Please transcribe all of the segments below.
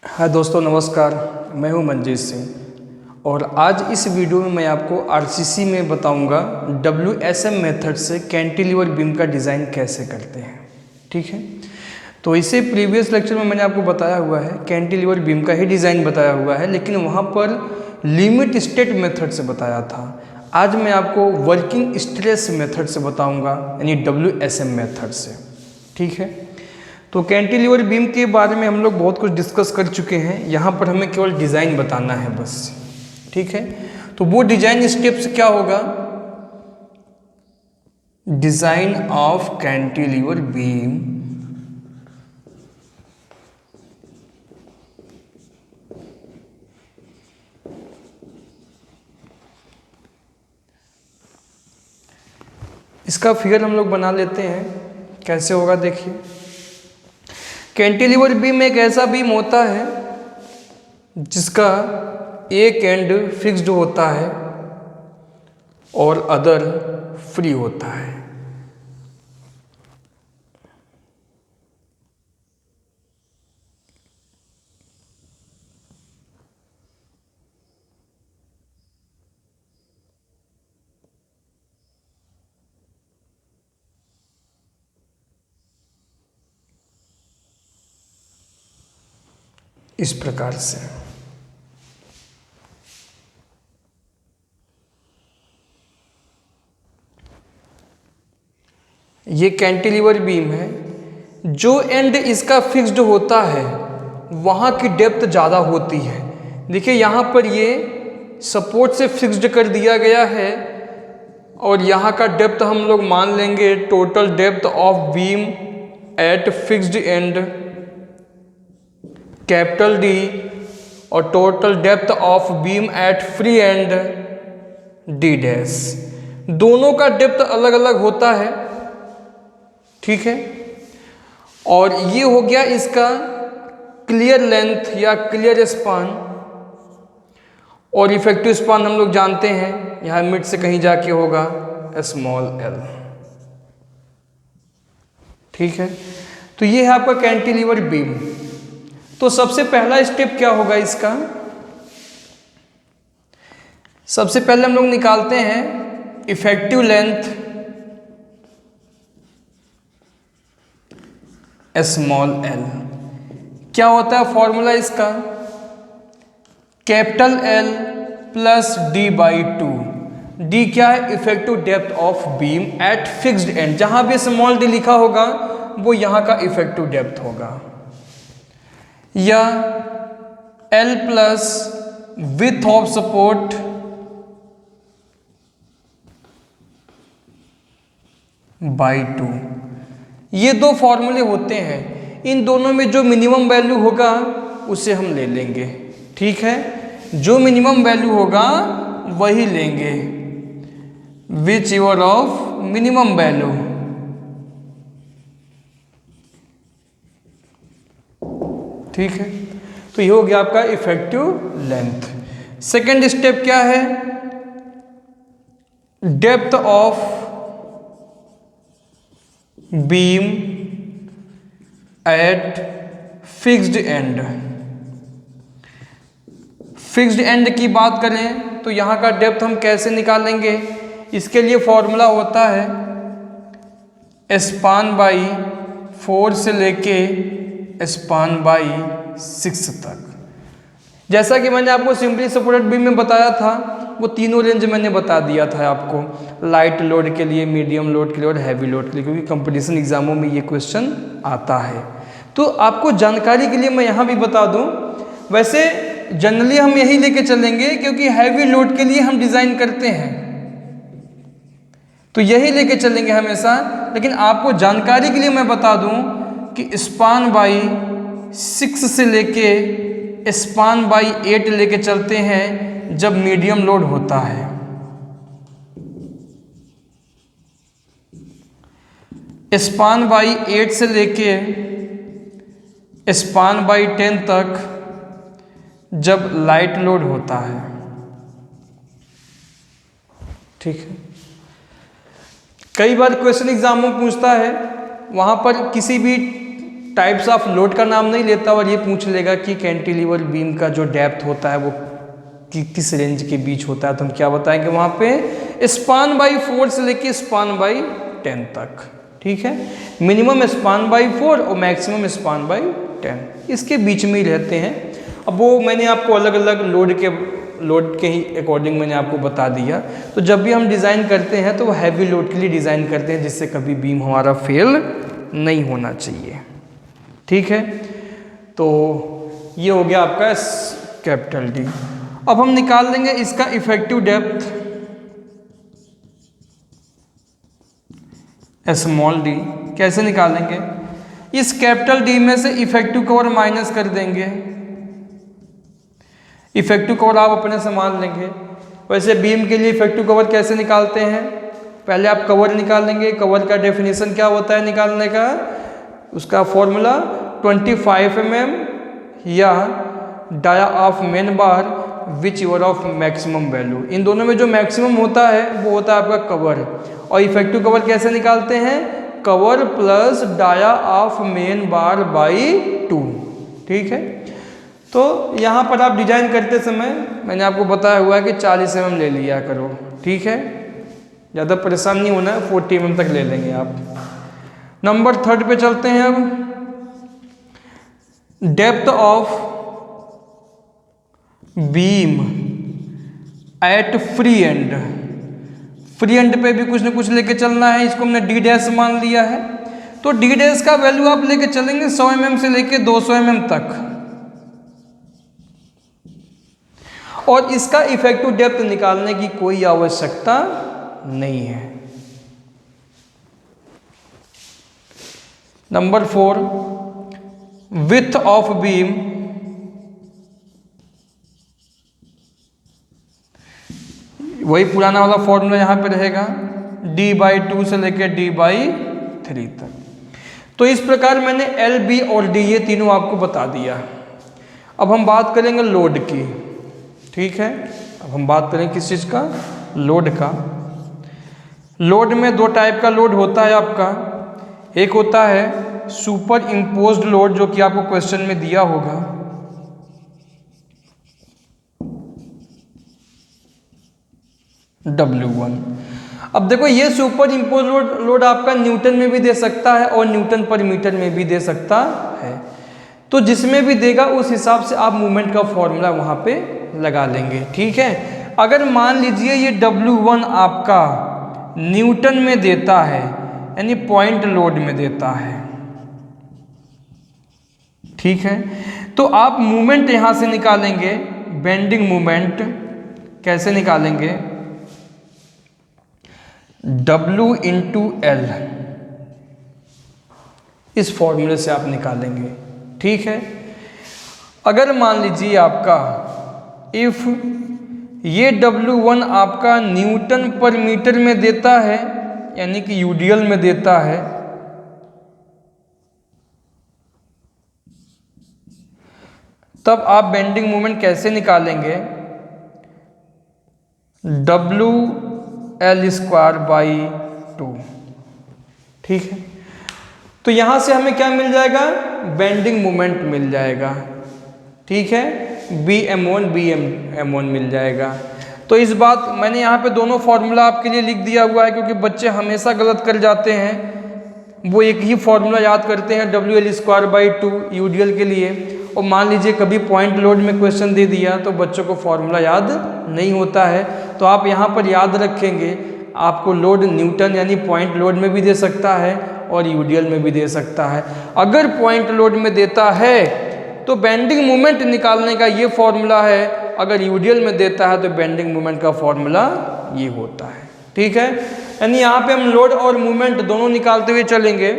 हाय दोस्तों, नमस्कार। मैं हूं मंजीत सिंह और आज इस वीडियो में मैं आपको आरसीसी में बताऊंगा WSM मेथड से कैंटिलीवर बीम का डिज़ाइन कैसे करते हैं। ठीक है, तो इसे प्रीवियस लेक्चर में मैंने आपको बताया हुआ है, कैंटिलीवर बीम का ही डिज़ाइन बताया हुआ है, लेकिन वहाँ पर लिमिट स्टेट मेथड से बताया था। आज मैं आपको वर्किंग स्ट्रेस मेथड से बताऊँगा, यानी WSM मेथड से। ठीक है, तो कैंटिलीवर बीम के बारे में हम लोग बहुत कुछ डिस्कस कर चुके हैं। यहाँ पर हमें केवल डिज़ाइन बताना है बस। ठीक है, तो वो डिज़ाइन स्टेप्स क्या होगा? डिज़ाइन ऑफ कैंटिलीवर बीम इसका फिगर हम लोग बना लेते हैं। कैसे होगा देखिए। कैंटिलीवर बीम एक ऐसा बीम होता है जिसका एक एंड फिक्स्ड होता है और अदर फ्री होता है। इस प्रकार से ये कैंटिलीवर बीम है। जो एंड इसका फिक्स्ड होता है वहाँ की डेप्थ ज़्यादा होती है। देखिए यहाँ पर ये सपोर्ट से फिक्स्ड कर दिया गया है और यहाँ का डेप्थ हम लोग मान लेंगे total depth of beam at fixed end capital D और total depth of beam at free end D dash. दोनों का डेप्थ अलग अलग होता है। ठीक है, और ये हो गया इसका क्लियर लेंथ या क्लियर स्पान। और इफेक्टिव स्पान हम लोग जानते हैं, यहाँ मिड से कहीं जाके होगा स्मॉल l। ठीक है, तो ये है आपका कैंटिलीवर बीम। तो सबसे पहला स्टेप क्या होगा इसका? सबसे पहले हम लोग निकालते हैं इफेक्टिव लेंथ स्मॉल l। क्या होता है फॉर्मूला इसका? Capital L plus D/2। D क्या है? Effective depth of beam at fixed end. जहां भी स्मॉल d लिखा होगा वो यहां का इफेक्टिव डेप्थ होगा, या L plus width of support by 2। ये दो फॉर्मूले होते हैं। इन दोनों में जो मिनिमम वैल्यू होगा उसे हम ले लेंगे। ठीक है, जो मिनिमम वैल्यू होगा वही लेंगे, which ever of minimum value. ठीक है, तो ये हो गया आपका इफेक्टिव लेंथ। सेकेंड स्टेप क्या है? Depth of beam at fixed end. Fixed end की बात करें तो यहाँ का डेप्थ हम कैसे निकालेंगे? इसके लिए फॉर्मूला होता है स्पान बाई 4 से लेके स्पान बाई 6 तक। जैसा कि मैंने आपको सिंपली सपोर्टेड बीम में बताया था, वो तीनों रेंज मैंने बता दिया था आपको, लाइट लोड के लिए, मीडियम लोड के लिए और हैवी लोड के लिए, क्योंकि कंपटीशन एग्जामों में ये क्वेश्चन आता है। तो आपको जानकारी के लिए मैं यहाँ भी बता दूँ, वैसे जनरली हम यही लेके चलेंगे क्योंकि हैवी लोड के लिए हम डिज़ाइन करते हैं, तो यही लेके चलेंगे हमेशा। लेकिन आपको जानकारी के लिए मैं बता दूं कि स्पान बाई 6 से लेके स्पान बाई 8 लेके चलते हैं जब मीडियम लोड होता है। स्पान बाई 8 से लेके स्पान बाई 10 तक जब लाइट लोड होता है। ठीक है, कई बार क्वेश्चन एग्जाम में पूछता है वहाँ पर किसी भी टाइप्स ऑफ लोड का नाम नहीं लेता और ये पूछ लेगा कि कैंटिलीवर बीम का जो डेप्थ होता है वो किस रेंज के बीच होता है, तो हम क्या बताएंगे वहाँ पे स्पान बाई 4 से लेके स्पान बाई 10 तक। ठीक है, मिनिमम स्पान बाई 4 और मैक्सिमम स्पान बाई 10 इसके बीच में ही रहते हैं। अब वो मैंने आपको अलग अलग लोड के ही अकॉर्डिंग मैंने आपको बता दिया। तो जब भी हम डिज़ाइन करते हैं तो वो हैवी लोड के लिए डिज़ाइन करते हैं जिससे कभी बीम हमारा फेल नहीं होना चाहिए। ठीक है, तो ये हो गया आपका कैपिटल डी। अब हम निकाल लेंगे इसका इफेक्टिव डेप्थ स्मॉल डी। कैसे निकालेंगे? इस कैपिटल डी में से इफेक्टिव कवर माइनस कर देंगे। इफेक्टिव कवर आप अपने से मान लेंगे। वैसे बीम के लिए इफेक्टिव कवर कैसे निकालते हैं? पहले आप कवर निकाल लेंगे। कवर का डेफिनेशन क्या होता है निकालने का? उसका फॉर्मूला 25 mm या dia of main bar which your of maximum value. इन दोनों में जो मैक्सिमम होता है वो होता है आपका कवर। और इफेक्टिव कवर कैसे निकालते हैं? Cover plus dia of main bar by 2। ठीक है, तो यहाँ पर आप डिजाइन करते समय मैंने आपको बताया हुआ है कि 40 mm ले लिया करो। ठीक है, ज़्यादा परेशान नहीं होना है, 40 mm तक ले लेंगे आप। नंबर 3 पे चलते हैं। अब depth of beam at free end. Free end पे भी कुछ ना कुछ लेके चलना है। इसको हमने डी डैश मान लिया है, तो डी डैश का वैल्यू आप लेके चलेंगे 100 mm से लेके 200 mm तक। और इसका इफेक्टिव डेप्थ निकालने की कोई आवश्यकता नहीं है। नंबर 4 विड्थ ऑफ बीम वही पुराना वाला फॉर्मूला यहां पे रहेगा, d/2 से लेकर d/3 तक। तो इस प्रकार मैंने L, B और D ये तीनों आपको बता दिया। अब हम बात करेंगे लोड की। ठीक है, अब हम बात करें किस चीज़ का? लोड का। लोड में 2 टाइप का लोड होता है आपका। एक होता है सुपर इम्पोज्ड लोड जो कि आपको क्वेश्चन में दिया होगा। W1। अब देखो ये सुपर इम्पोज लोड आपका न्यूटन में भी दे सकता है और न्यूटन पर मीटर में भी दे सकता है। तो जिसमें भी देगा उस हिसाब से आप मूवमेंट का फॉर्मूला वहां पे लगा लेंगे। ठीक है, अगर मान लीजिए ये W1 आपका न्यूटन में देता है यानी पॉइंट लोड में देता है। ठीक है, तो आप मूवमेंट यहां से निकालेंगे, बेंडिंग मूवमेंट। कैसे निकालेंगे? W/L इस फॉर्मूले से आप निकालेंगे। ठीक है, अगर मान लीजिए आपका इफ ये W1 आपका न्यूटन पर मीटर में देता है यानी कि यूडीएल में देता है, तब आप बेंडिंग मोमेंट कैसे निकालेंगे? WL²/2। ठीक है, तो यहां से हमें क्या मिल जाएगा? बेंडिंग मोमेंट मिल जाएगा। ठीक है, BM1 BM1 मिल जाएगा। तो इस बात मैंने यहाँ पे दोनों फॉर्मूला आपके लिए लिख दिया हुआ है क्योंकि बच्चे हमेशा गलत कर जाते हैं। वो एक ही फॉर्मूला याद करते हैं WL²/2 यूडीएल के लिए, और मान लीजिए कभी पॉइंट लोड में क्वेश्चन दे दिया तो बच्चों को फॉर्मूला याद नहीं होता है। तो आप यहाँ पर याद रखेंगे, आपको लोड न्यूटन यानी पॉइंट लोड में भी दे सकता है और यूडीएल में भी दे सकता है। अगर पॉइंट लोड में देता है तो बेंडिंग मोमेंट निकालने का ये फॉर्मूला है, अगर यूडीएल में देता है तो बेंडिंग मोमेंट का फॉर्मूला ये होता है। ठीक है, यानी यहाँ पे हम लोड और मूवमेंट दोनों निकालते हुए चलेंगे।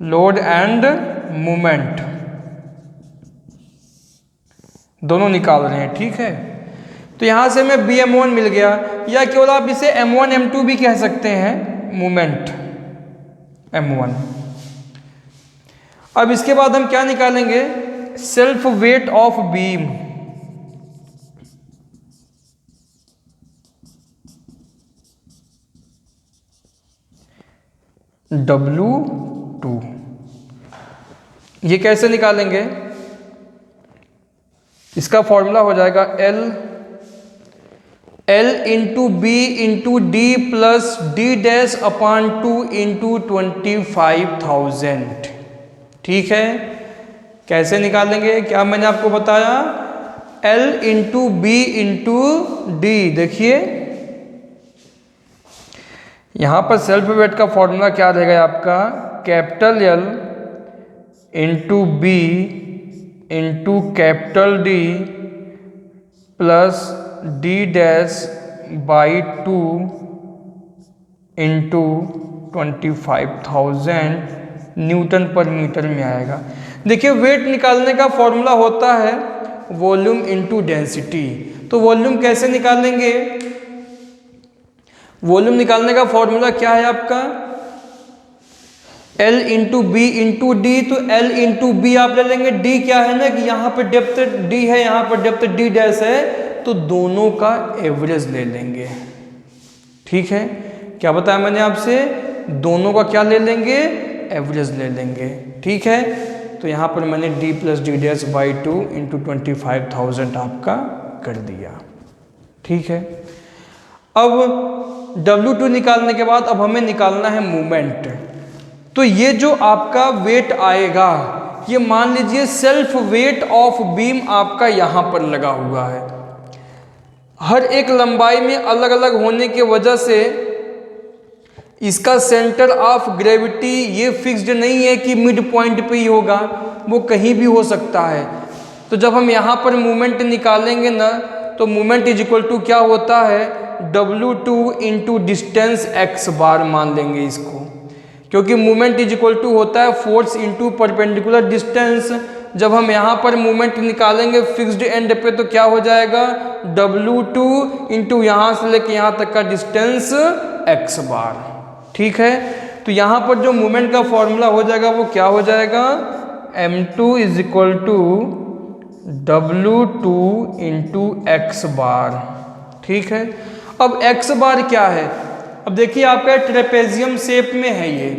लोड एंड मूवमेंट दोनों निकाल रहे हैं। ठीक है, तो यहां से हमें BM1 मिल गया, या केवल आप इसे M1 M2 भी कह सकते हैं, मूवमेंट M1। अब इसके बाद हम क्या निकालेंगे? Self weight of beam. W 2। ये कैसे निकालेंगे? इसका फॉर्मूला हो जाएगा L into B into D plus D dash upon 2 into 25,000। ठीक है, कैसे निकालेंगे? क्या मैंने आपको बताया? L into B into D. देखिए यहां पर सेल्फ वेट का फॉर्मूला क्या रहेगा आपका? Capital L into B into capital D plus D dash by 2 into 25,000 newton per metre में आएगा। देखिए वेट निकालने का फॉर्मूला होता है वॉल्यूम इंटू डेंसिटी। तो वॉल्यूम कैसे निकालेंगे? वॉल्यूम निकालने का फॉर्मूला क्या है आपका? L into B into D. तो L इंटू बी आप ले लेंगे, डी क्या है ना कि यहाँ पर डेप्थ डी है, यहाँ पर डेप्थ डी डैश है, तो दोनों का एवरेज ले लेंगे। ठीक है, क्या बताया मैंने आपसे? दोनों का क्या ले लेंगे? एवरेज ले लेंगे। ठीक है, तो यहाँ पर मैंने d plus D dash by 2 into 25,000 आपका कर दिया। ठीक है, अब W2 निकालने के बाद अब हमें निकालना है मूवमेंट। तो ये जो आपका वेट आएगा, ये मान लीजिए सेल्फ वेट ऑफ बीम आपका यहाँ पर लगा हुआ है। हर एक लंबाई में अलग अलग होने की वजह से इसका सेंटर ऑफ ग्रेविटी ये फिक्स्ड नहीं है कि मिड पॉइंट पे ही होगा, वो कहीं भी हो सकता है। तो जब हम यहाँ पर मूवमेंट निकालेंगे ना, तो मूवमेंट इज इक्वल टू क्या होता है? W2 इंटू डिस्टेंस x बार मान लेंगे इसको, क्योंकि मूवमेंट इज इक्वल टू होता है फोर्स इंटू परपेंडिकुलर डिस्टेंस। जब हम यहाँ पर मूवमेंट निकालेंगे फिक्स्ड एंड पे, तो क्या हो जाएगा? W2 इंटू यहाँ से लेके यहाँ तक का डिस्टेंस x बार। ठीक है, तो यहाँ पर जो मूवमेंट का फॉर्मूला हो जाएगा वो क्या हो जाएगा? m2 is equal to W2 into x bar. ठीक है, अब x बार क्या है? अब देखिए आपका ट्रेपेजियम शेप में है, ये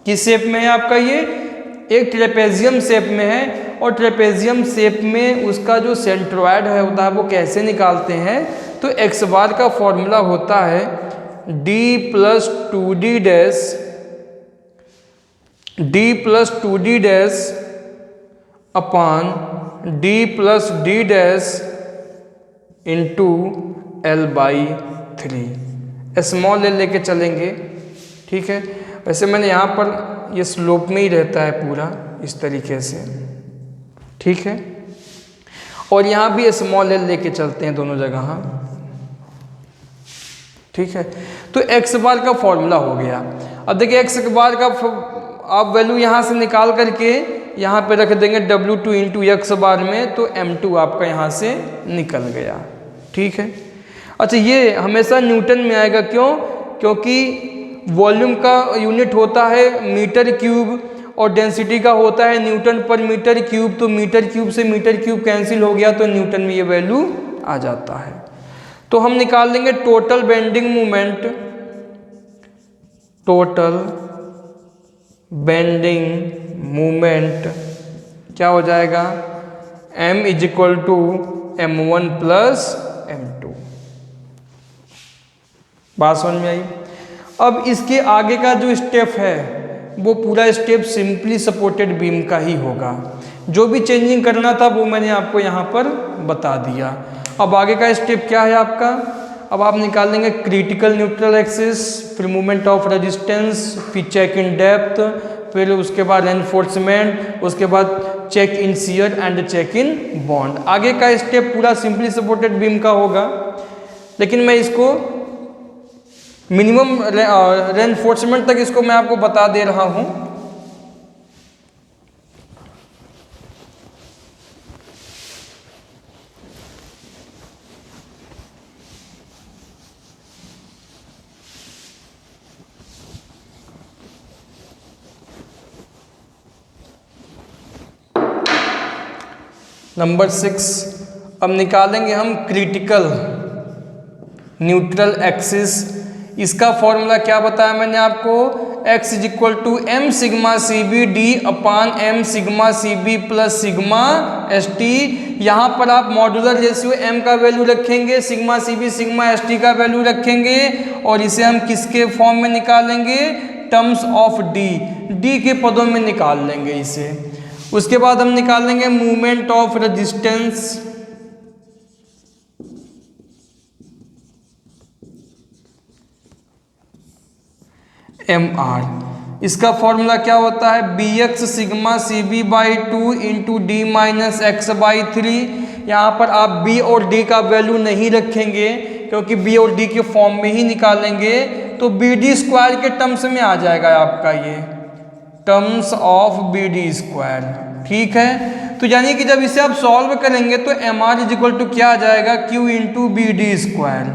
किस शेप में है आपका? ये एक ट्रेपेजियम शेप में है, और ट्रेपेजियम शेप में उसका जो सेंट्रोइड है होता है वो कैसे निकालते हैं? तो x बार का फॉर्मूला होता है d plus 2d dash upon d plus D dash into L by 3। Small l लेके चलेंगे। ठीक है, वैसे मैंने यहाँ पर ये स्लोप में ही रहता है पूरा इस तरीके से। ठीक है, और यहाँ भी स्मॉल l लेके चलते हैं दोनों जगह। ठीक है, तो x बार का फॉर्मूला हो गया। अब देखिए x बार का आप वैल्यू यहाँ से निकाल करके यहाँ पे रख देंगे W2 इंटू एक्स बार में, तो M2 आपका यहाँ से निकल गया। ठीक है, अच्छा ये हमेशा न्यूटन में आएगा, क्यों? क्योंकि वॉल्यूम का यूनिट होता है मीटर क्यूब और डेंसिटी का होता है न्यूटन पर मीटर क्यूब। तो मीटर क्यूब से मीटर क्यूब कैंसिल हो गया, तो न्यूटन में ये वैल्यू आ जाता है। तो हम निकाल लेंगे total bending movement. Total bending movement क्या हो जाएगा? m is equal to m1 plus m2। बात समझ में आई? अब इसके आगे का जो स्टेप है वो पूरा स्टेप सिंपली सपोर्टेड बीम का ही होगा। जो भी चेंजिंग करना था वो मैंने आपको यहाँ पर बता दिया। अब आगे का स्टेप क्या है आपका? अब आप निकालेंगे क्रिटिकल न्यूट्रल एक्सिस, फिर मूवमेंट ऑफ रेजिस्टेंस, फिर चेक इन डेप्थ, फिर उसके बाद रेनफोर्समेंट, उसके बाद check in shear and check in bond. आगे का स्टेप पूरा सिंपली सपोर्टेड बीम का होगा, लेकिन मैं इसको मिनिमम रेनफोर्समेंट तक इसको मैं आपको बता दे रहा हूँ। नंबर 6, अब निकालेंगे हम क्रिटिकल न्यूट्रल एक्सिस इसका फॉर्मूला क्या बताया मैंने आपको, x is equal to m sigma C B D upon m sigma C B plus sigma S T. यहाँ पर आप मॉड्यूलर रेशियो m का वैल्यू रखेंगे, sigma C B sigma S T का वैल्यू रखेंगे और इसे हम किसके फॉर्म में निकालेंगे, टर्म्स ऑफ डी के पदों में निकाल लेंगे इसे। उसके बाद हम निकाल लेंगे मूवमेंट ऑफ रेजिस्टेंस, mr। इसका फॉर्मूला क्या होता है, bx sigma C B by two into D minus X by three. यहाँ पर आप b और d का वैल्यू नहीं रखेंगे क्योंकि b और d के फॉर्म में ही निकालेंगे, तो बी डी स्क्वायर के टर्म्स में आ जाएगा आपका ये terms of B D square. ठीक है, तो यानी कि जब इसे आप सॉल्व करेंगे तो M R is equal to क्या आ जाएगा, Q into B D square.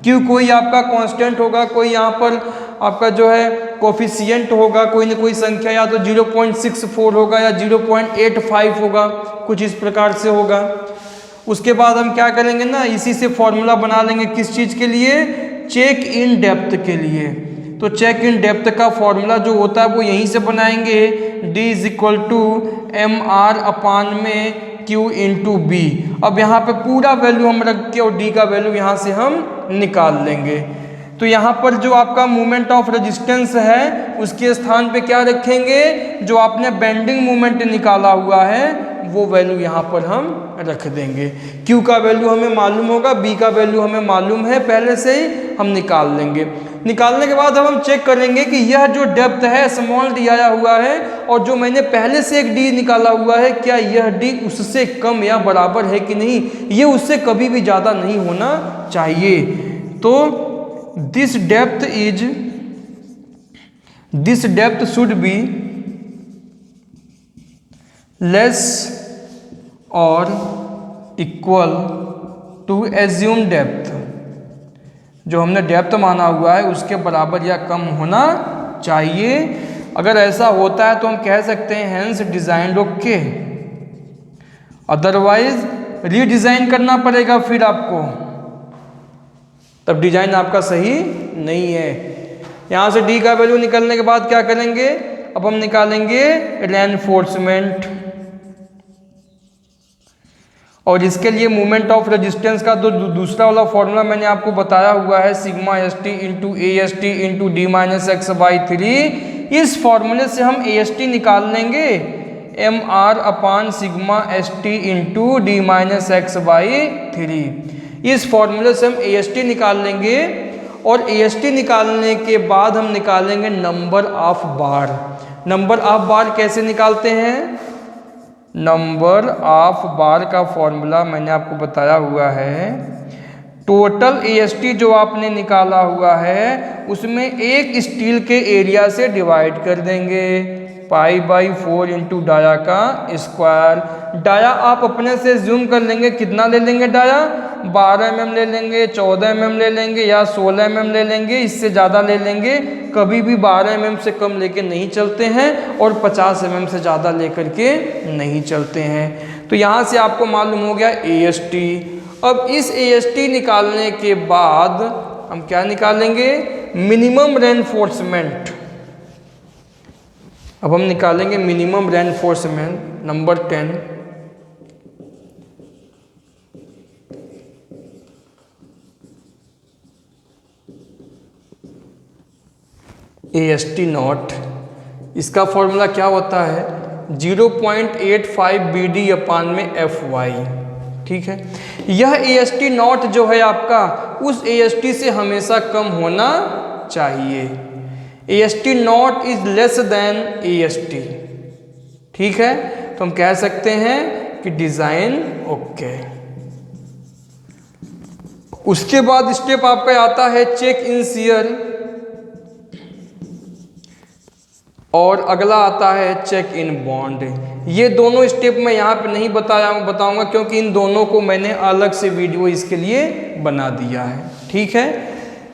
Q कोई आपका कांस्टेंट होगा, कोई यहाँ पर आपका जो है कोफिशिएंट होगा, कोई ना कोई संख्या, या तो 0.64 होगा या 0.85 होगा, कुछ इस प्रकार से होगा। उसके बाद हम क्या करेंगे ना, इसी से फॉर्मूला बना लेंगे किस चीज़ के लिए, चेक इन डेप्थ के लिए। तो चेक इन डेप्थ का फॉर्मूला जो होता है वो यहीं से बनाएंगे, d is equal to M R upon में q इंटू बी। अब यहाँ पे पूरा वैल्यू हम रख के और d का वैल्यू यहाँ से हम निकाल लेंगे। तो यहाँ पर जो आपका मूवमेंट ऑफ रेजिस्टेंस है उसके स्थान पे क्या रखेंगे, जो आपने बेंडिंग मूवमेंट निकाला हुआ है वो वैल्यू यहाँ पर हम रख देंगे। Q का वैल्यू हमें मालूम होगा, B का वैल्यू हमें मालूम है पहले से ही, हम निकाल लेंगे। निकालने के बाद अब हम चेक करेंगे कि यह जो डेप्थ है स्मॉल डी आया हुआ है और जो मैंने पहले से एक डी निकाला हुआ है, क्या यह डी उससे कम या बराबर है कि नहीं। ये उससे कभी भी ज़्यादा नहीं होना चाहिए। तो this depth should be less और इक्वल टू एज्यूम डेप्थ। जो हमने डेप्थ माना हुआ है उसके बराबर या कम होना चाहिए। अगर ऐसा होता है तो हम कह सकते हैं hence design okay, otherwise redesign करना पड़ेगा फिर आपको, तब डिजाइन आपका सही नहीं है। यहाँ से डी का वैल्यू निकलने के बाद क्या करेंगे, अब हम निकालेंगे रेनफोर्समेंट, और इसके लिए मूवमेंट ऑफ रेजिस्टेंस का जो दूसरा वाला फॉर्मूला मैंने आपको बताया हुआ है, sigma S T into A S T into D minus X by three. इस फॉर्मूले से हम ए एस टी निकाल लेंगे M R upon sigma S T into D minus X by three. इस फॉर्मूले से हम ए एस टी निकाल लेंगे और ए एस टी निकालने के बाद हम निकालेंगे number of bar. Number of बार कैसे निकालते हैं, नंबर ऑफ बार का फॉर्मूला मैंने आपको बताया हुआ है। टोटल एएसटी जो आपने निकाला हुआ है उसमें एक स्टील के एरिया से डिवाइड कर देंगे, पाई बाई 4 इंटू डाया का स्क्वायर। डाया आप अपने से जूम कर लेंगे, कितना ले लेंगे डाया, 12 mm ले लेंगे, 14 mm ले लेंगे या 16 mm ले लेंगे, इससे ज़्यादा ले लेंगे। कभी भी 12 mm से कम लेके नहीं चलते हैं और 50 mm से ज़्यादा लेकर के नहीं चलते हैं। तो यहाँ से आपको मालूम हो गया AST। अब इस AST निकालने के बाद हम क्या निकालेंगे, मिनिमम रेनफोर्समेंट। अब हम निकालेंगे minimum reinforcement number 10। AST not, इसका फॉर्मूला क्या होता है, 0.85 BD अपान में FY। ठीक है, यह AST नॉट जो है आपका उस AST से हमेशा कम होना चाहिए। AST not is less than AST। ठीक है, तो हम कह सकते हैं कि डिजाइन ओके। उसके बाद स्टेप आपका आता है चेक इन शियर और अगला आता है चेक इन बॉन्ड। ये दोनों स्टेप मैं यहाँ पे नहीं बताऊंगा क्योंकि इन दोनों को मैंने अलग से वीडियो इसके लिए बना दिया है। ठीक है,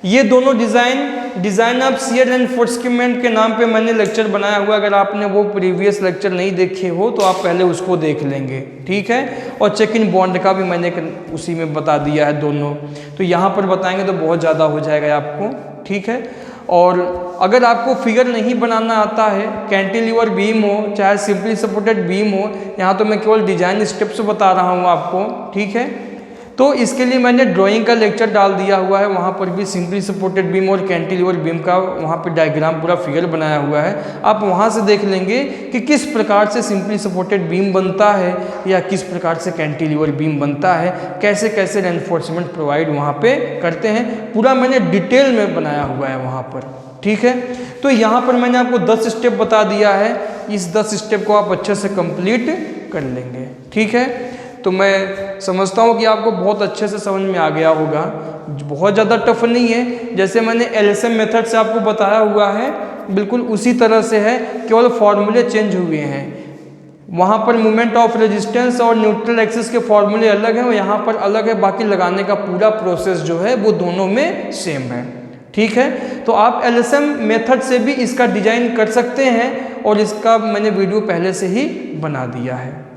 ये दोनों design design of shear reinforcement के नाम पे मैंने लेक्चर बनाया हुआ, अगर आपने वो प्रीवियस लेक्चर नहीं देखे हो तो आप पहले उसको देख लेंगे, ठीक है। और चेक इन बॉन्ड का भी मैंने उसी में बता दिया है दोनों, तो यहाँ पर बताएंगे तो बहुत ज़्यादा हो जाएगा आपको, ठीक है। और अगर आपको फिगर नहीं बनाना आता है, कैंटिलीवर बीम हो चाहे सिंपली सपोर्टेड बीम हो, यहाँ तो मैं केवल डिजाइन स्टेप्स बता रहा हूँ आपको, ठीक है। तो इसके लिए मैंने ड्राइंग का लेक्चर डाल दिया हुआ है, वहाँ पर भी सिंपली सपोर्टेड बीम और कैंटिलीवर बीम का वहाँ पर डायग्राम पूरा फिगर बनाया हुआ है। आप वहाँ से देख लेंगे कि किस प्रकार से सिंपली सपोर्टेड बीम बनता है या किस प्रकार से कैंटिलीवर बीम बनता है, कैसे कैसे रेनफोर्समेंट प्रोवाइड वहाँ पे करते हैं, पूरा मैंने डिटेल में बनाया हुआ है वहाँ पर, ठीक है। तो यहाँ पर मैंने आपको 10 स्टेप बता दिया है, इस 10 स्टेप को आप अच्छे से कंप्लीट कर लेंगे, ठीक है। तो मैं समझता हूँ कि आपको बहुत अच्छे से समझ में आ गया होगा, बहुत ज़्यादा टफ नहीं है, जैसे मैंने एलएसएम मेथड से आपको बताया हुआ है बिल्कुल उसी तरह से है, केवल फॉर्मूले चेंज हुए हैं। वहाँ पर मोमेंट ऑफ रेजिस्टेंस और न्यूट्रल एक्सिस के फॉर्मूले अलग हैं और यहाँ पर अलग है, बाकी लगाने का पूरा प्रोसेस जो है वो दोनों में सेम है, ठीक है। तो आप एलएसएम मेथड से भी इसका डिजाइन कर सकते हैं और इसका मैंने वीडियो पहले से ही बना दिया है।